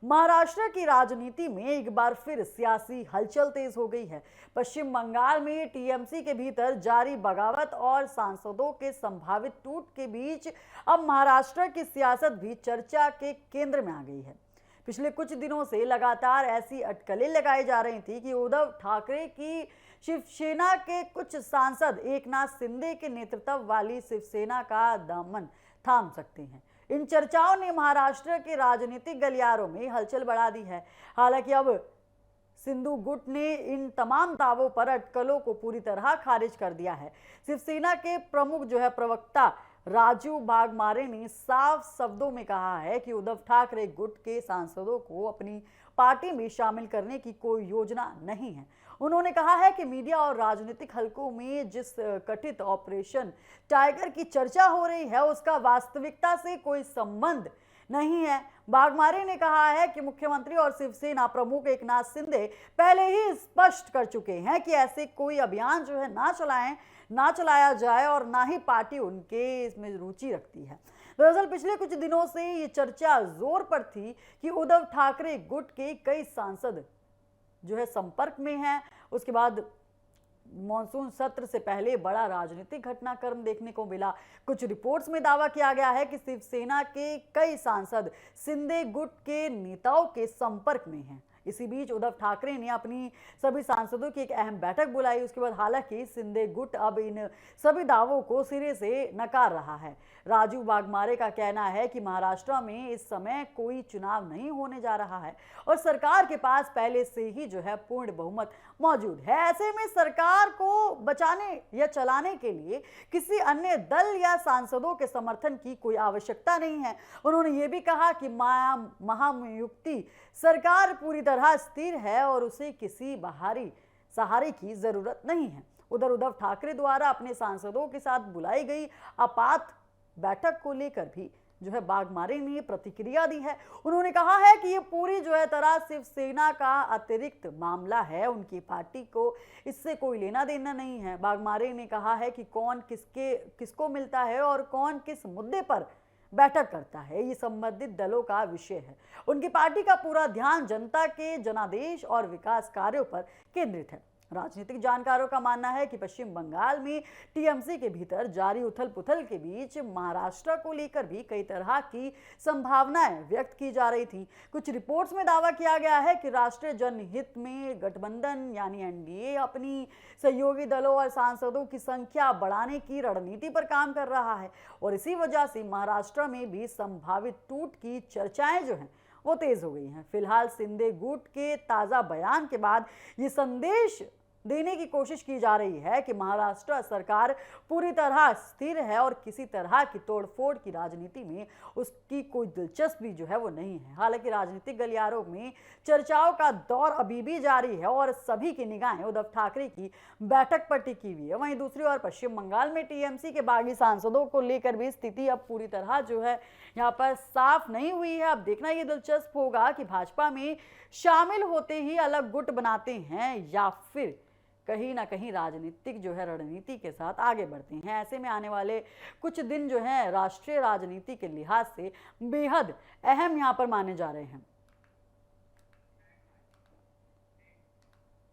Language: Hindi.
महाराष्ट्र की राजनीति में एक बार फिर सियासी हलचल तेज हो गई है। पश्चिम बंगाल में टीएमसी के भीतर जारी बगावत और सांसदों के संभावित टूट के बीच अब महाराष्ट्र की सियासत भी चर्चा के केंद्र में आ गई है। पिछले कुछ दिनों से लगातार ऐसी अटकलें लगाई जा रही थी कि उद्धव ठाकरे की शिवसेना के कुछ सांसद एकनाथ शिंदे के नेतृत्व वाली शिवसेना का दामन थाम सकते हैं। इन चर्चाओं ने महाराष्ट्र के राजनीतिक गलियारों में हलचल बढ़ा दी है। हालांकि अब सिंधु गुट ने इन तमाम दावों पर अटकलों को पूरी तरह खारिज कर दिया है। शिवसेना के प्रमुख प्रवक्ता राजू वाघमारे ने साफ शब्दों में कहा है कि उद्धव ठाकरे गुट के सांसदों को अपनी पार्टी में शामिल करने की कोई योजना नहीं है। उन्होंने कहा है कि मीडिया और राजनीतिक हलकों में जिस कथित ऑपरेशन टाइगर की चर्चा हो रही है उसका वास्तविकता से कोई संबंध नहीं है। वाघमारे ने कहा है कि मुख्यमंत्री और शिवसेना प्रमुख एकनाथ शिंदे पहले ही स्पष्ट कर चुके हैं कि ऐसे कोई अभियान ना चलाया जाए और ना ही पार्टी उनके इसमें रुचि रखती है। दरअसल पिछले कुछ दिनों से ये चर्चा जोर पर थी कि उद्धव ठाकरे गुट के कई सांसद संपर्क में हैं। उसके बाद मॉनसून सत्र से पहले बड़ा राजनीतिक घटनाक्रम देखने को मिला। कुछ रिपोर्ट्स में दावा किया गया है कि शिवसेना के कई सांसद शिंदे गुट के नेताओं के संपर्क में हैं। इसी बीच उद्धव ठाकरे ने अपनी सभी सांसदों की एक अहम बैठक बुलाई। उसके बाद हालांकि शिंदे गुट अब इन सभी दावों को सिरे से नकार रहा है। राजू वाघमारे का कहना है कि महाराष्ट्र में इस समय कोई चुनाव नहीं होने जा रहा है और सरकार के पास पहले से ही पूर्ण बहुमत मौजूद है। ऐसे में सरकार को बचाने या चलाने के लिए किसी अन्य दल या सांसदों के समर्थन की कोई आवश्यकता नहीं है। उन्होंने ये भी कहा कि महायुति सरकार पूरी तरह स्थिर है और उसे किसी बाहरी सहारे की जरूरत नहीं है। उधर उद्धव ठाकरे द्वारा अपने सांसदों के साथ बुलाई गई आपात बैठक को लेकर भी वाघमारे ने प्रतिक्रिया दी है। उन्होंने कहा है कि ये पूरी तरह शिवसेना का अतिरिक्त मामला है, उनकी पार्टी को इससे कोई लेना देना नहीं है। वाघमारे ने कहा है कि कौन किसको मिलता है और कौन किस मुद्दे पर बैठक करता है ये संबंधित दलों का विषय है। उनकी पार्टी का पूरा ध्यान जनता के जनादेश और विकास कार्यों पर केंद्रित है। राजनीतिक जानकारों का मानना है कि पश्चिम बंगाल में टीएमसी के भीतर जारी उथल पुथल के बीच महाराष्ट्र को लेकर भी कई तरह की संभावनाएं व्यक्त की जा रही थी। कुछ रिपोर्ट्स में दावा किया गया है कि राष्ट्रीय जनहित में गठबंधन यानी एनडीए अपनी सहयोगी दलों और सांसदों की संख्या बढ़ाने की रणनीति पर काम कर रहा है और इसी वजह से महाराष्ट्र में भी संभावित टूट की चर्चाएं वो तेज हो गई हैं। फिलहाल शिंदे गुट के ताजा बयान के बाद ये संदेश देने की कोशिश की जा रही है कि महाराष्ट्र सरकार पूरी तरह स्थिर है और किसी तरह की तोड़फोड़ की राजनीति में उसकी कोई दिलचस्पी वो नहीं है। हालांकि राजनीतिक गलियारों में चर्चाओं का दौर अभी भी जारी है और सभी की निगाहें उद्धव ठाकरे की बैठक पर टिकी हुई है। वहीं दूसरी ओर पश्चिम बंगाल में टीएमसी के बागी सांसदों को लेकर भी स्थिति अब पूरी तरह यहाँ पर साफ नहीं हुई है। अब देखना ये दिलचस्प होगा कि भाजपा में शामिल होते ही अलग गुट बनाते हैं या फिर कहीं ना कहीं राजनीतिक रणनीति के साथ आगे बढ़ते हैं। ऐसे में आने वाले कुछ दिन राष्ट्रीय राजनीति के लिहाज से बेहद अहम यहाँ पर माने जा रहे हैं।